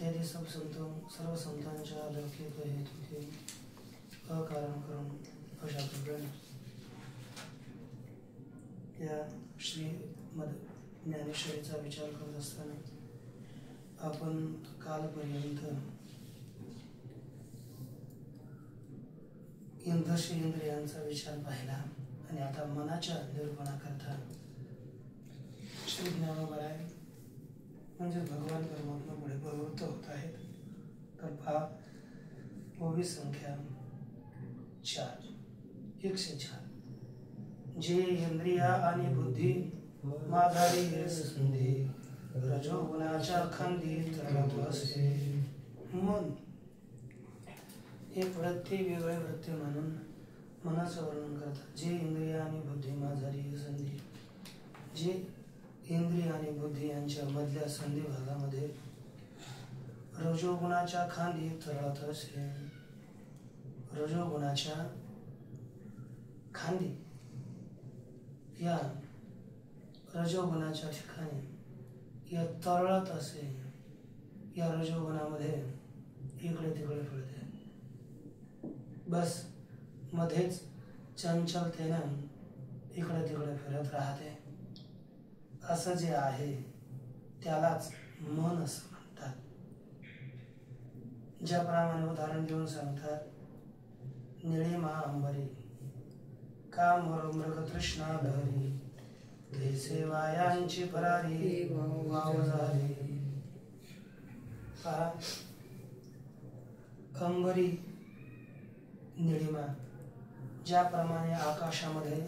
इत्यादी सर्व संतांच्या लौकिक हेतुके अकारण करून अशा प्रकारे या श्रीमद ज्ञानेश्वरीचा विचार करत असताना आपण कालपर्यंत इंद्रियांचा विचार पाहिला आणि आता मनाच्या निरूपणाकरता श्री ज्ञानोबराय म्हणजे भगवान परमात्मा पुढे प्रवृत्त होत आहेत. तर पहा, ओवी संख्या 4, 104. जे इंद्रिया आणि बुद्धी माधारी संधी रजोगुणाच्या खांदी तरंगत असे. मन एक वृत्ती, वेगळे वृत्ती म्हणून मनाचं वर्णन करतात. जे इंद्रिय आणि बुद्धी माधारी संधी, जे इंद्रिय आणि बुद्धी यांच्या मधल्या संधी भागामध्ये रजोगुणाच्या खांदी तरळत असे. रजोगुणाच्या खांदी, या रजोगुणाच्या ठिकाणी या तरळत असे. या रजोगुणामध्ये इकडे तिकडे फिरते, बस मध्येच चंचलतेनं इकडे तिकडे फिरत राहते. असं जे आहे त्यालाच मन असं म्हणतात. ज्याप्रमाणे उदाहरण देऊन सांगतात, निळीमा अंबरी काम मृग तृष्णा लहरी तैसे वायांची परारी वाव झाली. पहा, अंबरी निळीमा, ज्याप्रमाणे आकाशामध्ये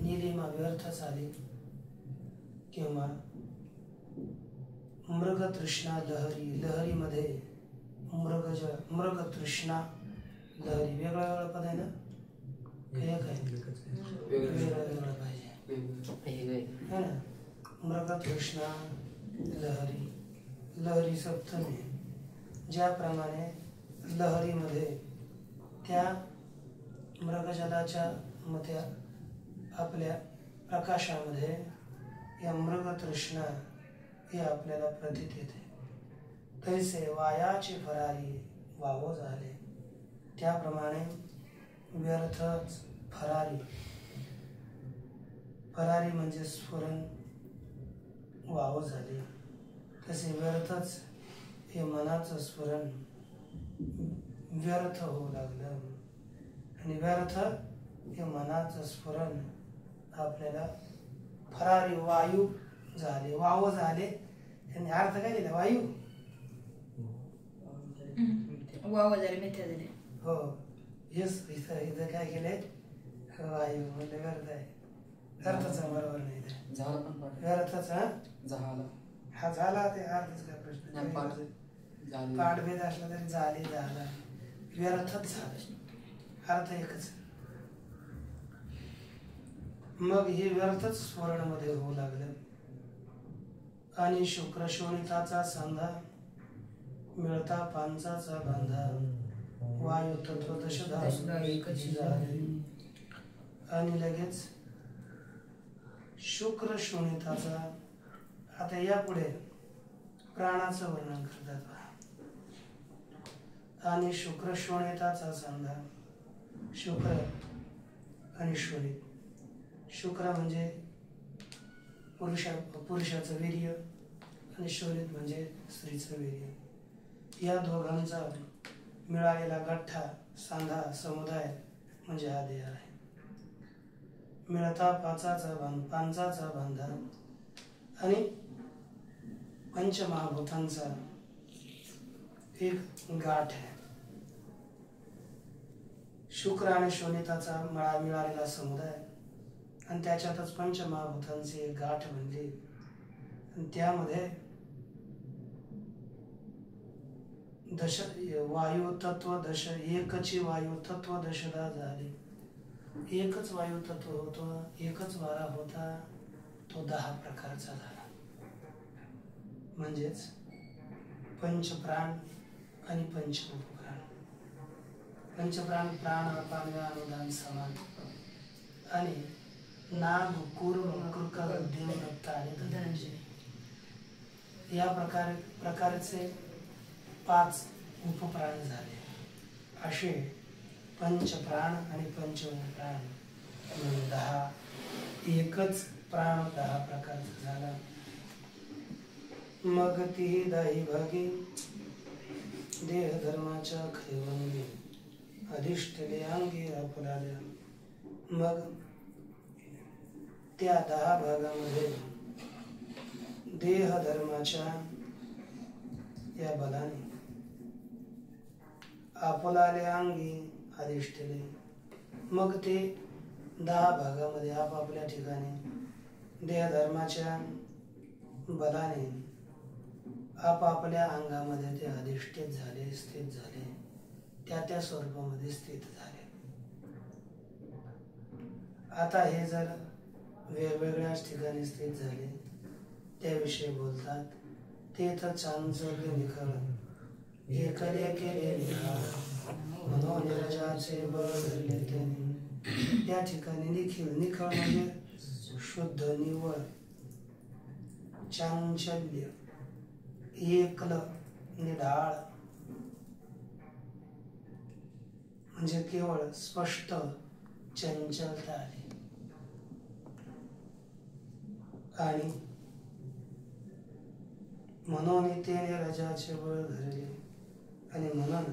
निलिमा व्यर्थ झाली किंवा मृग तृष्णा लहरी, लहरीमध्ये मृग तृष्णा लहरी, वेगळं पद आहे ना, वेगळं पाहिजे है ना. मृग तृष्णा लहरी, लहरी सप्तमी, ज्याप्रमाणे लहरीमध्ये त्या मृगजलाच्या मध्ये आपल्या प्रकाशामध्ये या मृग तृष्णा हे आपल्याला प्रतीत येते. तैसे वायाची फरारी वाव झाले, त्याप्रमाणे व्यर्थच फरारी, फरारी म्हणजे स्फुरण, वाव झाले. तसे व्यर्थच हे मनाचं स्फुरण व्यर्थ होऊ लागलं आणि व्यर्थ हे मनाचं स्फुरण आपल्याला फरारी वायू झाले, वाव झाले. यांनी अर्थ काय दिला? वायू, वाव झाले, मिथ्या झाले. हो, हेच इथं काय केलंय? वायू म्हणजे व्यर्थ आहे. अर्थाचा बरोबर नाही, व्यर्थाचा हा झाला. ते अर्थच काय प्रश्न, पाठभेद असला तरी झाले, झाला, व्यर्थच झालं, अर्थ एकच. मग हे व्यर्थच स्मरणमध्ये होऊ लागलं. आणि शुक्र शोणिताचा सांधा मिळता पांचाचा बांधा वायू तत्व दशधा झाले. आणि लगेच शुक्र शोणिताचा, आता यापुढे प्राणाचं वर्णन करतात. आणि शुक्र शोणिताचा सांधा, शुक्र आणि शोणित. शुक्र म्हणजे पुरुषाचं वीर्य आणि शोणित म्हणजे स्त्रीचं वीर्य. या दोघांचा मिळालेला गठ्ठा, सांधा, समुदाय म्हणजे हा देह आहे. मिळता पांचाचा बांधा आणि पंचमहाभूतांचा एक गाठ आहे. शुक्र आणि शोणिताचा मिळालेला समुदाय आणि त्याच्यातच पंचमहाभूतांची एक गाठ बनली आणि त्यामध्ये दश वायू तत्व दश, एकची वायू तत्व दशदा झाली. एकच वायू तत्व होतो, एकच वारा होता, तो 10 प्रकारचा झाला. म्हणजेच पंचप्राण आणि पंचउपप्राण. पंचप्राण प्राण अपान अनुदान समान आणि नाग कूर्म कृक देवदत्त आणि धनंजय या प्रकारचे 5 उपप्राण झाले. असे पंचप्राण आणि पंचप्राण म्हणून 10. एकच प्राण 10 प्रकारचा झाला. मग ती 10 भागी देह धर्माच्या खैवंगी अधिष्ठले अंगी आपल्याला. मग त्या 10 भागामध्ये देह धर्माच्या या बलाने आपोलाले अंगी अधिष्ठले. मग ते 10 भागामध्ये आपापल्या ठिकाणी देहधर्माच्या बलाने आपापल्या अंगामध्ये ते अधिष्ठित झाले, स्थित झाले, त्या स्वरूपामध्ये स्थित झाले. आता हे जर वेगवेगळ्याच ठिकाणी स्थित झाले त्याविषयी बोलतात. तेथ चांचल्य निखळ एकले केले म्हणून निरजाचे बळ धरले त्यांनी. त्या ठिकाणी निखिळ, निखळ म्हणजे शुद्ध, निवळ, चांचल्य, एकल, निढाळ म्हणजे केवळ स्पष्ट चंचलता आली. आणि म्हणून ते रजाचे बळ धरले आणि म्हणून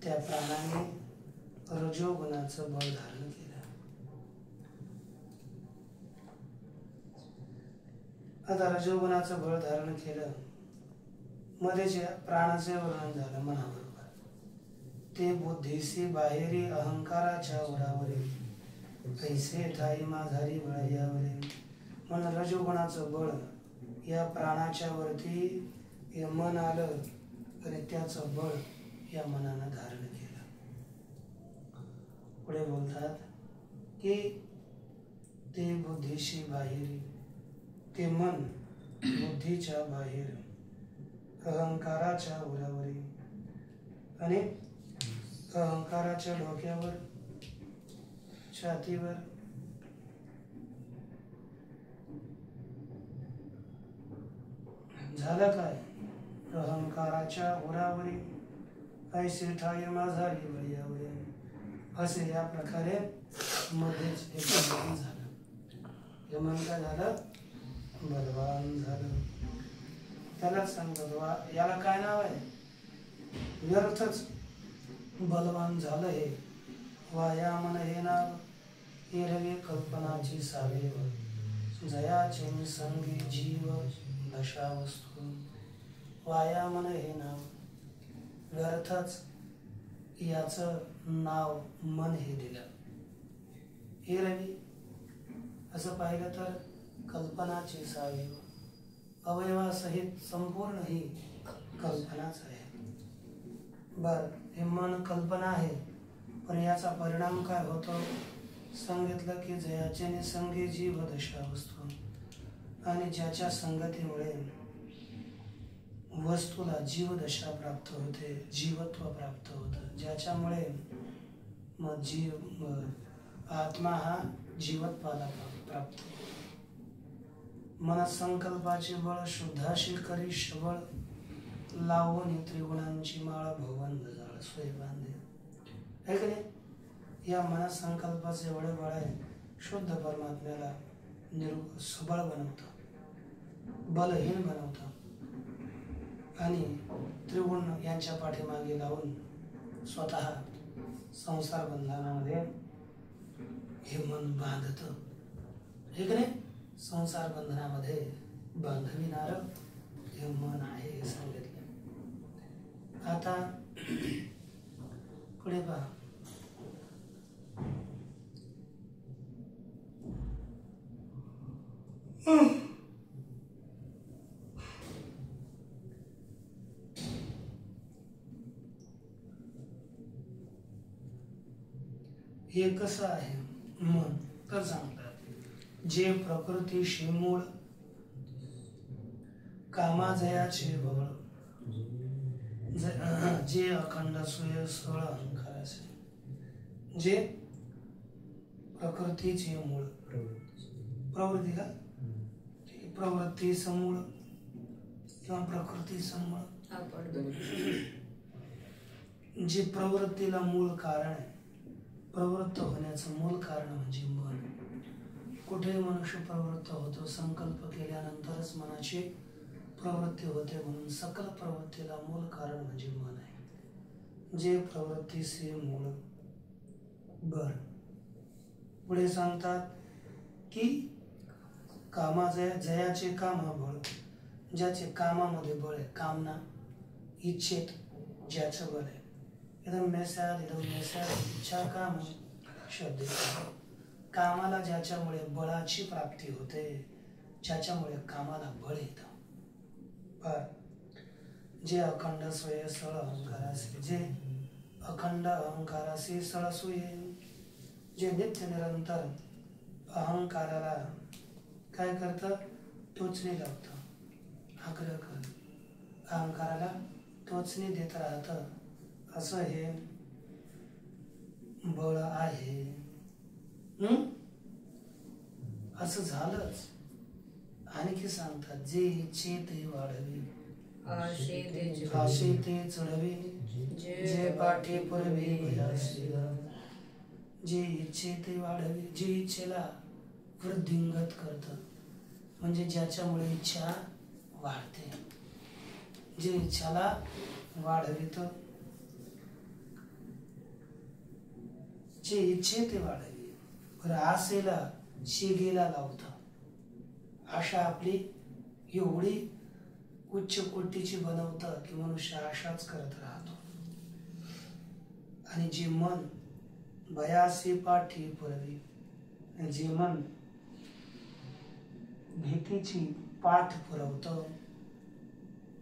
त्या प्राणाने रजोगुणाचं बळ धारण केलं. आता रजोगुणाचं बळ धारण केलं. मध्ये जे प्राणाचे वर्णन झालं मनाबरोबर, ते बुद्धीसी बाहेरी अहंकाराच्या ओढावरील कैसे ठाई माझारी बळयावरील. म्हणून रजोगुणाचं बळ या प्राणाच्या वरती हे मन आलं आणि त्याचं बळ या मनानं धारण केलं. पुढे बोलतात की ते बुद्धीशी बाहेरी, ते मन बुद्धीच्या बाहेर अहंकाराच्या उरावरी आणि अहंकाराच्या डोक्यावर, छातीवर झालं काय? अहंकाराच्या उरावरी ऐसे ठाई माझारी बळयावरी. असे या प्रकारे मध्येच एक झालं. हे मन काय झालं? बलवान झालं. त्याला सांगतात याला काय नाव आहे? व्यर्थच बलवान झालं हे. वायामन हे नाव एरवे कल्पनाची सावेव. जयाचे निसंगी जीव दशा वस्तू. वायामन हे नाव, व्यर्थच याचं नाव मन हे दिलं. हे रवी असं पाहिलं तर कल्पनाची सावेव, अवयवासहित संपूर्ण ही कल्पनाच आहे. बर, हे मन कल्पना आहे, पण याचा परिणाम काय होतो? सांगितलं की जयाचे निसंगी जीव दशा वस्तू. आणि ज्याच्या संगतीमुळे वस्तूला जीवदशा प्राप्त होते, जीवत्व प्राप्त होतं, ज्याच्यामुळे मग आत्मा हा जीवत्वाला प्राप्त होतो. मनसंकल्पाचे बळ शुद्धाशी करी शबळ. लावून त्रिगुणांची माळ भवन जाळ सोय बांधे. है की नाही? या मनसंकल्पाचे एवढे बळ आहे, शुद्ध परमात्म्याला सबळ बनवतं, बलहीन बनवतं. आणि त्रिगुण यांच्या पाठीमागे लावून स्वतः संसार बंधनामध्ये हे मन बांधतं. हे की नाही? संसार बंधनामध्ये बांधविणार हे मन आहे हे सांगितलं. आता पुढे पहा. हे कसं आहे मन? तर सांगतात जे प्रकृतीशी मूळ, कामाजयाचे बळ, जे अखंड सोय सोळ अहंकाराचे. जे प्रकृतीचे मूळ, प्रवृत्ती का? प्रवृत्ती समूळ किंवा प्रकृती समूळ जे प्रवृत्तीला मूळ कारण आहे, प्रवृत्त होण्याचं मूळ कारण म्हणजे मन. कुठेही मनुष्य प्रवृत्त होतो, संकल्प केल्यानंतरच मनाची प्रवृत्ती होते. म्हणून सकल प्रवृत्तीला मूळ कारण म्हणजे मन आहे. जे प्रवृत्तीचे मूळ. बर, पुढे सांगतात की जयाचे कामा बळ, ज्याचे कामामध्ये बळ आहे, कामना, इच्छेत ज्याचं बळ आहे. इदं मे स्यात्, इच्छा काम शब्द. कामाला ज्याच्यामुळे बळाची प्राप्ती होते, ज्याच्यामुळे कामाला बळ येतं. जे अखंड स्वय सळ अहंकारासी, जे अखंड अहंकारासी सळसूये, जे नित्य निरंतर अहंकाराला काय करतं, टोचणी लावतं, आग्रह कर, अहंकाराला टोचणी देत राहतं, असं हे बळ आहे. असं झालंच. आणखी सांगतात, जे इच्छे ते वाढवी, आशे ते चढवी, जे पाठी पुरवी भयासी. जे इच्छे ते वाढवी, जे इच्छेला वृद्धिंगत करतं, म्हणजे ज्याच्यामुळे इच्छा वाढते, जे इच्छाला वाढवित. जे इच्छे ते वाढवी. बरं, आशेला शिगेला लावतं. आशा आपली एवढी उच्च कोटीची बनवतं की मनुष्य आशाच करत राहतो. आणि जे मन भयासी पाठी पुरवी, जे मन भीतीची पाठ पुरवतं,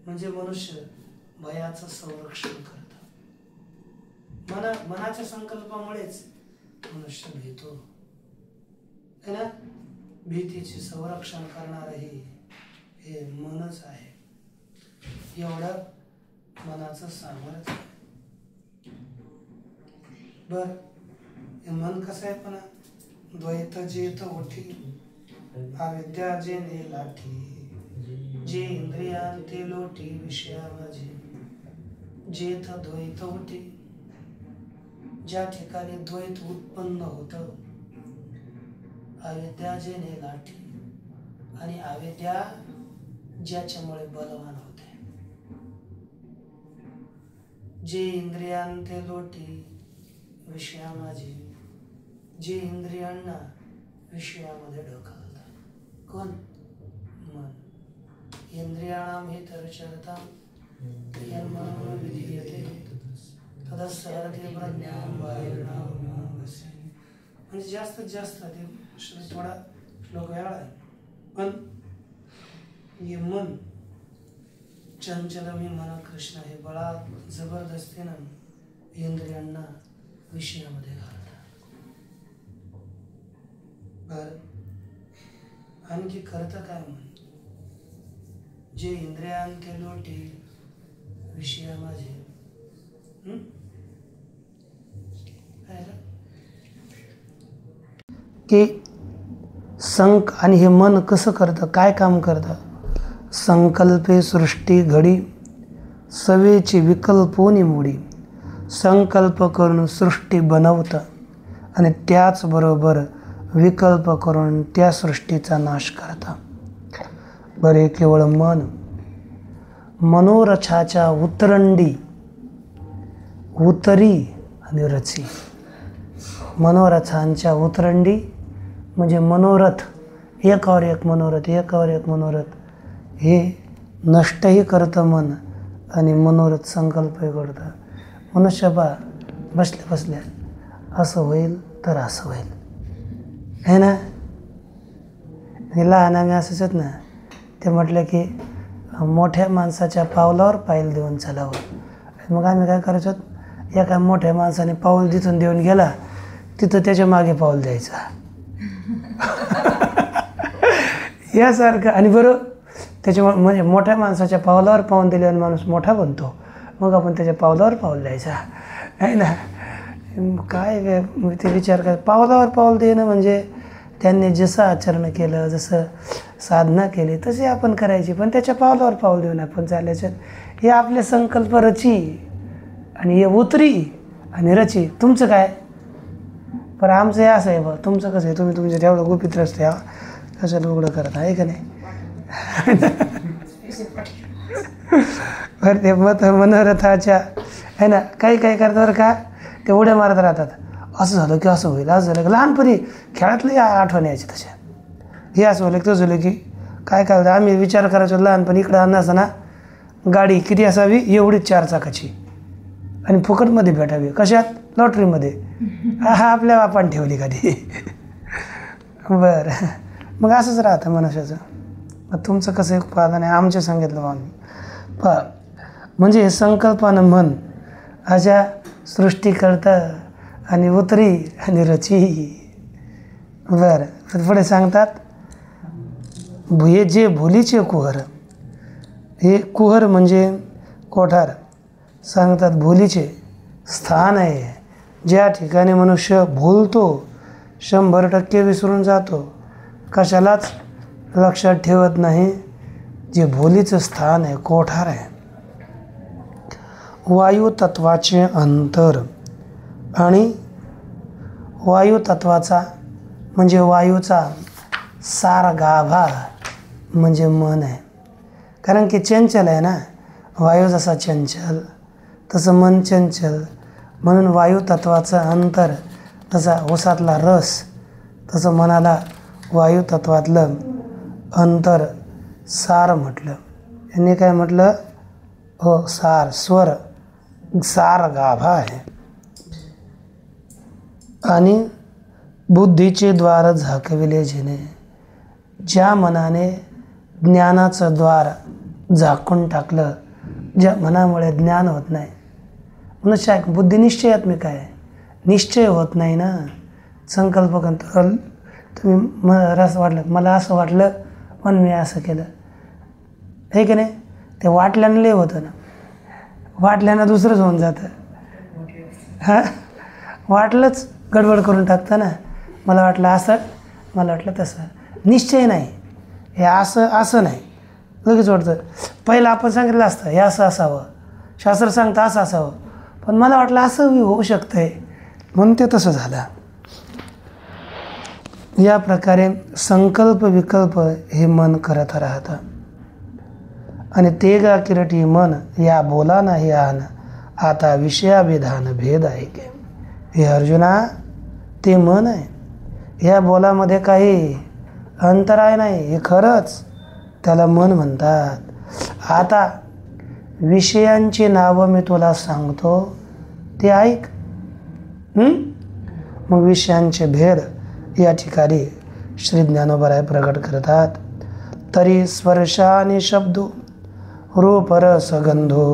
म्हणजे मनुष्य भयाचं संरक्षण करतं. मनाच्या संकल्पामुळेच मनुष्य भीतो है ना. भीतीचे संरक्षण करणारही हे मनच आहे. एवढं मनाचं सामर्थ्य. बर, हे मन कसं आहे पण, द्वैत जेत ओठी, अविद्या जे ने लाठी, जे इंद्रियांते लोटी विषया माझे. जेथ द्वैत ओठी, ज्या ठिकाणी द्वैत उत्पन्न होतं, अविद्या जे ने लाठी, आणि अविद्या ज्याच्यामुळे बलवान होते. जे इंद्रियांते लोटी विषया माझी, जे इंद्रियांना विषयामध्ये ढकलतात. कोण? मन. इंद्रियाणाम हि तरचरताम यन्मनो विधीयते तदस्सहरते प्रज्ञां वायुर्नावस्य. म्हणजे जास्तीत जास्त ते थोडा श्लोक वेळा आहे, पण हे मन चंचल मी मन कृष्ण हे बळा जबरदस्तीनं इंद्रियांना विषयामध्ये घालतात. बर, आणखी करतं काय मन? जे इंद्रियांते लोटी विषया माझे. की आणि हे मन कसं करतं, काय काम करतं? संकल्पे सृष्टी घडी, सवेची विकल्पोनी मुडी. संकल्प करून सृष्टी बनवतं आणि त्याचबरोबर विकल्प करून त्या सृष्टीचा नाश करतं. बरे, केवळ मन मनोरथाच्या उतरंडी, उतरी आणि रची. मनोरथांच्या उतरंडी म्हणजे मनोरथ, एकावर एक मनोरथ, एकावर एक मनोरथ, हे नष्टही करतं मन आणि मनोरथ संकल्पही करतं. मनुष्य बसल्या बसल्या असं होईल तर असं होईल, है ना. लहान आम्ही असंच आहेत ना. ते म्हटलं की मोठ्या माणसाच्या पावलावर पाईल देऊन चालावं. मग आम्ही काय करायचो, एका मोठ्या माणसाने पाऊल तिथून देऊन गेला, तिथं त्याच्या मागे पाऊल द्यायचा. यासारखं. आणि बरं, त्याच्यामुळे म्हणजे मोठ्या माणसाच्या पावलावर पाऊल दिल्यावर माणूस मोठा बनतो, मग आपण त्याच्या पावलावर पाऊल द्यायचा, आहे ना. काय ते विचार कर, पावलावर पाऊल देणं म्हणजे त्यांनी जसं आचरण केलं, जसं साधना केली तशी आपण करायची, पण त्याच्या पावलावर पाऊल देऊन आपण चालायचं. हे आपले संकल्प रची आणि हे उतरी आणि रची. तुमचं काय? पण आमचं हे असं आहे बा, तुमचं कसं आहे, तुम्ही तुमच्या तेवढं गुपित रस्ते कशाला उघडं करत आहे का नाही. बरं ते मनोरथाच्या आहे ना, काही काही करतात बरं का, ते उड्या मारत राहतात. असं झालं की असं होईल, असं झालं की लहानपणी खेळातलं आठवण यायची तशा. हे असं झालं की तसं झालं की काय करायचं. आम्ही विचार करायचो लहानपणी, इकडं आणणं असताना गाडी किती असावी, एवढीच 4 चाकाची आणि फुकटमध्ये भेटावी. कशात? लॉटरीमध्ये. हा आपल्या बापान ठेवली कधी. बरं, मग असंच राहतं मनुष्याचं. मग तुमचं कसं एक पालन आहे, आमचे सांगितलं मग आम्ही म्हणजे संकल्पानं मन अशा सृष्टी करतं आणि उतरी आणि रची. बरं, पुढे सांगतात हे जे भुलीचे कुहर, हे कुहर म्हणजे कोठार. सांगतात भुलीचे स्थान आहे ज्या ठिकाणी मनुष्य भुलतो, 100% विसरून जातो, कशालाच लक्षात ठेवत नाही. जे भुलीचं स्थान आहे, कोठार आहे. वायू तत्वाचे अंतर, आणि वायू तत्वाचा म्हणजे वायूचा सार गाभा म्हणजे मन आहे. कारण की चंचल आहे ना, वायू जसा चंचल तसं मन चंचल. म्हणून वायू तत्वाचं अंतर जसा ऊसातला रस, तसं मनाला वायू तत्वातलं अंतर सार म्हटलं. यांनी काय म्हटलं? हो, सार, स्वर, सार गाभा आहे. आणि बुद्धीचे द्वार झाकविले जिने, ज्या मनाने ज्ञानाचं द्वार झाकून टाकलं, ज्या मनामुळे ज्ञान होत नाही. मनुष्य बुद्धी निश्चयात्मिक आहे, निश्चय होत नाही ना. संकल्प करतो, तुम्ही रस वाटलं, मला असं वाटलं म्हणून मी असं केलं, हे की नाही. ते वाटल्यानं लय होतं ना, वाटल्यानं दुसरंच होऊन जातं. हां, वाटलंच गडबड करून टाकतं ना. मला वाटलं असं, मला वाटलं तसं. निश्चय नाही, हे असं असं नाही, लगेच वाटतं. पहिलं आपण सांगितलं असतं हे असं असावं, शास्त्र सांगतं असं असावं, पण मला वाटलं असं होऊ शकतं आहे म्हणून ते तसं झालं. या प्रकारे संकल्प विकल्प हे मन करत राहतं. आणि ते गा किरटी मन या बोला नाही आन, आता विषयाविधान भेद आहे के. हे अर्जुना, ते मन आहे, ह्या बोलामध्ये काही अंतराय नाही, हे खरंच त्याला मन म्हणतात. आता विषयांची नावं मी तुला सांगतो, ते ऐक. मग विषयांचे भेद या ठिकाणी श्री ज्ञानोबराय प्रकट करतात. तरी स्पर्श आणि शब्दो रूप रस गंधो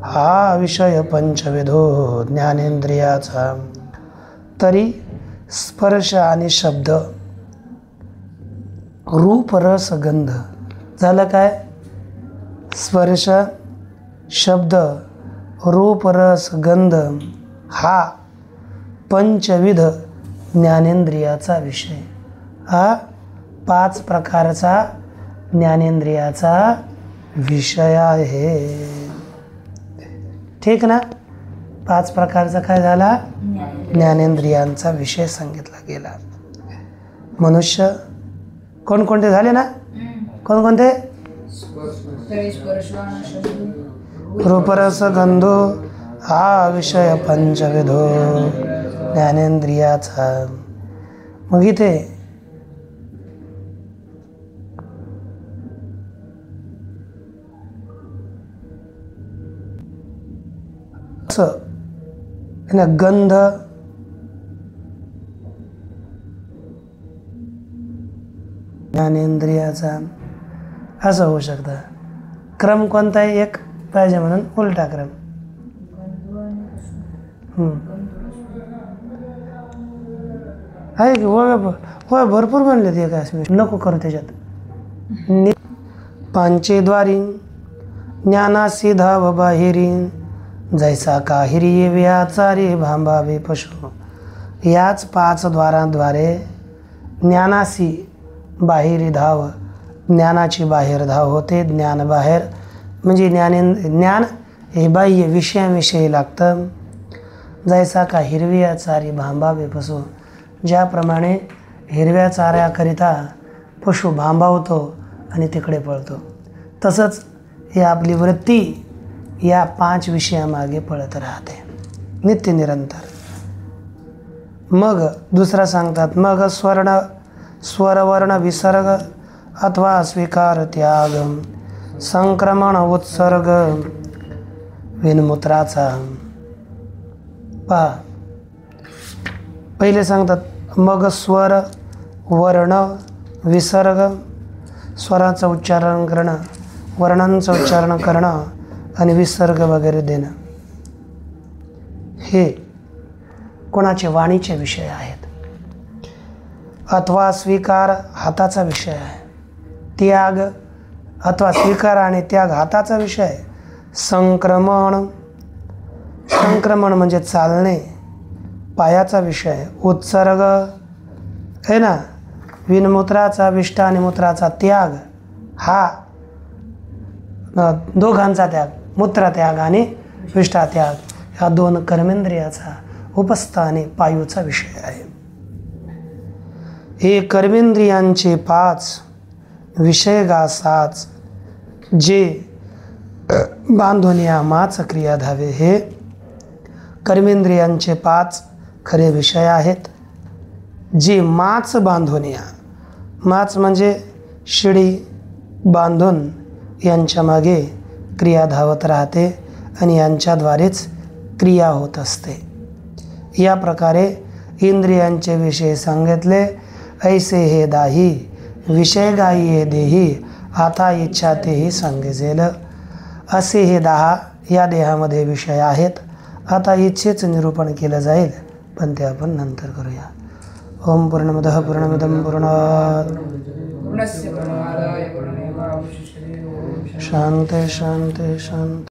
हा विषय पंचविधो ज्ञानेंद्रियाचा. तरी स्पर्श आणि शब्द, रूप रस गंध झालं काय? स्पर्श, शब्द, रूप रस गंध हा पंचविध ज्ञानेंद्रियाचा विषय. हा 5 प्रकारचा ज्ञानेंद्रियाचा विषय आहे. ठीक ना? 5 प्रकारचा काय झाला? ज्ञानेंद्रियांचा विषय सांगितला गेला. मनुष्य कोणकोणते झाले ना? कोणकोणते? रूपरस गंधो हा विषय पंचविधो ज्ञानेंद्रियाचा. मग इथे असं गंध, ज्ञानेंद्रियाचा असं होऊ शकतं. क्रम कोणताही एक पाहिजे म्हणून उलटा क्रम. आहे की होय भरपूर म्हणले ते काय नको करू त्याच्यात. पांचेद्वारी ज्ञानासी धाव बाहेरी जैसा काहिरी व्याचारी भांबावे पशु. याच 5 द्वारांद्वारे ज्ञानासी बाहेरी धाव ज्ञानाची बाहेरधाव होते. ज्ञान बाहेर म्हणजे ज्ञान हे बाह्य विषयाविषयी लागतं. जैसा का हिरव्या चारी भांबावे पशु, ज्याप्रमाणे हिरव्या चाऱ्याकरिता पशु भांबावतो आणि तिकडे पळतो, तसंच ही आपली वृत्ती या 5 विषयामागे पळत राहते नित्य निरंतर. मग दुसरा सांगतात, मग स्वरवर्ण विसर्ग अथवा स्वीकार त्याग संक्रमण उत्सर्ग विनमूत्राचा. पहा, पहिले सांगतात मग स्वर वर्ण विसर्ग, स्वराचं उच्चारण करणं, वर्णांचं उच्चारण करणं आणि विसर्ग वगैरे देणं, हे कोणाचे वाणीचे विषय आहेत. अथवा स्वीकार हाताचा विषय आहे. त्याग अथवा स्वीकार आणि त्याग हाताचा विषय आहे. संक्रमण म्हणजे चालणे, पायाचा विषय. उत्सर्ग आहे ना, विनमूत्राचा विष्ठ आणि मूत्राचा त्याग, हा दोघांचा त्याग, मूत्रत्याग आणि विष्ठात्याग, ह्या 2 कर्मेंद्रियाचा उपस्थ आणि पायूचा विषय आहे. हे कर्मेंद्रियांचे 5 विषय गा 7 जे बांधून या माच क्रिया धावे, हे कर्मेंद्रियांचे 5 खरे विषय आहेत जे माच बांधून या. माच म्हणजे शिडी बांधून यांच्या मागे क्रिया धावत राहते आणि यांच्याद्वारेच क्रिया होत असते. या प्रकारे इंद्रियांचे विषय सांगितले. ऐसे हे दाही विषय गाई हे देही आता इच्छा तेही सांगेजेल. असे हे 10 या देहामध्ये विषय आहेत. आता इच्छेचं निरूपण केलं जाईल, पण ते आपण नंतर करूया. ओम पूर्णमदः पूर्णमिदं पूर्णात् शांती शांती शांती.